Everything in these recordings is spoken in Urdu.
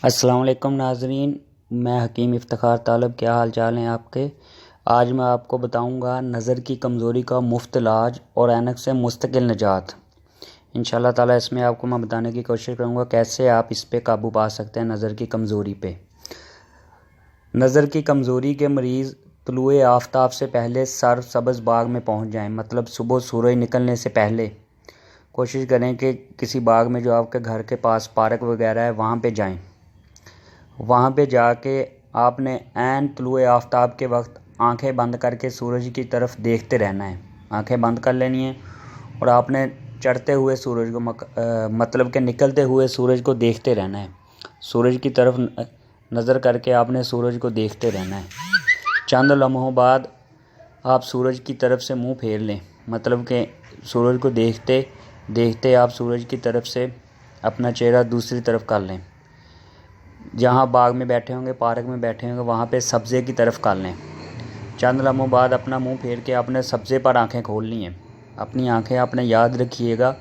السلام علیکم ناظرین، میں حکیم افتخار طالب، کیا حال چال ہیں آپ کے؟ آج میں آپ کو بتاؤں گا نظر کی کمزوری کا مفت علاج اور اینک سے مستقل نجات۔ انشاءاللہ تعالیٰ اس میں آپ کو میں بتانے کی کوشش کروں گا کیسے آپ اس پہ قابو پا سکتے ہیں، نظر کی کمزوری پہ۔ نظر کی کمزوری کے مریض طلوع آفتاب سے پہلے سر سبز باغ میں پہنچ جائیں، مطلب صبح سورج نکلنے سے پہلے کوشش کریں کہ کسی باغ میں جو آپ کے گھر کے پاس پارک وغیرہ ہے وہاں پہ جائیں۔ وہاں پہ جا کے آپ نے عین طلوع آفتاب کے وقت آنکھیں بند کر کے سورج کی طرف دیکھتے رہنا ہے، آنکھیں بند کر لینی ہیں اور آپ نے چڑھتے ہوئے سورج کو مطلب کہ نکلتے ہوئے سورج کو دیکھتے رہنا ہے، سورج کی طرف نظر کر کے آپ نے سورج کو دیکھتے رہنا ہے۔ چند لمحوں بعد آپ سورج کی طرف سے منہ پھیر لیں، مطلب کہ سورج کو دیکھتے دیکھتے آپ سورج کی طرف سے اپنا چہرہ دوسری طرف کر لیں۔ جہاں باغ میں بیٹھے ہوں گے، پارک میں بیٹھے ہوں گے، وہاں پہ سبزے کی طرف کر لیں۔ چند لمحوں بعد اپنا منہ پھیر کے آپ نے سبزے پر آنکھیں کھولنی ہیں۔ اپنی آنکھیں آپ نے یاد رکھیے گا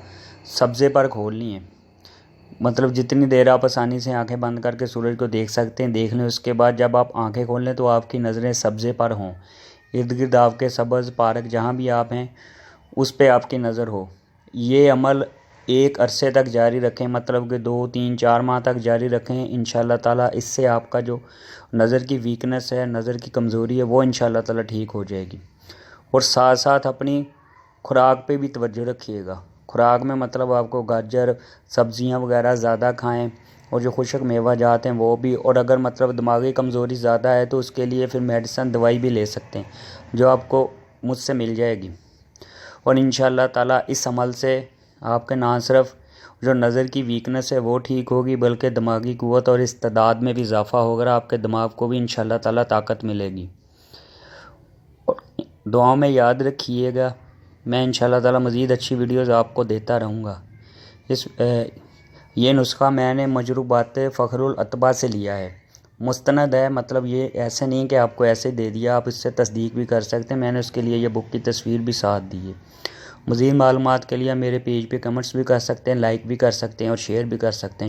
سبزے پر کھولنی ہیں، مطلب جتنی دیر آپ آسانی سے آنکھیں بند کر کے سورج کو دیکھ سکتے ہیں دیکھ لیں۔ اس کے بعد جب آپ آنکھیں کھول لیں تو آپ کی نظریں سبزے پر ہوں، ارد گرد آپ کے سبز پارک جہاں بھی آپ ہیں اس پہ آپ کی نظر ہو۔ یہ عمل ایک عرصے تک جاری رکھیں، مطلب کہ 2 3 4 ماہ تک جاری رکھیں۔ انشاءاللہ تعالیٰ اس سے آپ کا جو نظر کی ویکنس ہے، نظر کی کمزوری ہے، وہ انشاءاللہ تعالیٰ ٹھیک ہو جائے گی۔ اور ساتھ ساتھ اپنی خوراک پہ بھی توجہ رکھیے گا۔ خوراک میں مطلب آپ کو گاجر، سبزیاں وغیرہ زیادہ کھائیں اور جو خشک میوہ جات ہیں وہ بھی، اور اگر مطلب دماغی کمزوری زیادہ ہے تو اس کے لیے پھر میڈیسن دوائی بھی لے سکتے ہیں جو آپ کو مجھ سے مل جائے گی۔ اور انشاءاللہ تعالیٰ اس عمل سے آپ کے نہ صرف جو نظر کی ویکنس ہے وہ ٹھیک ہوگی بلکہ دماغی قوت اور استعداد میں بھی اضافہ ہوگا، آپ کے دماغ کو بھی انشاءاللہ تعالیٰ طاقت ملے گی۔ اور دعاؤں میں یاد رکھیے گا، میں انشاءاللہ تعالیٰ مزید اچھی ویڈیوز آپ کو دیتا رہوں گا۔ یہ نسخہ میں نے مجروبات فخر الاطباء سے لیا ہے، مستند ہے، مطلب یہ ایسے نہیں کہ آپ کو ایسے دے دیا، آپ اس سے تصدیق بھی کر سکتے ہیں۔ میں نے اس کے لیے یہ بک کی تصویر بھی ساتھ دی ہے۔ مزید معلومات کے لیے میرے پیج پہ کمنٹس بھی کر سکتے ہیں، لائک بھی کر سکتے ہیں اور شیئر بھی کر سکتے ہیں۔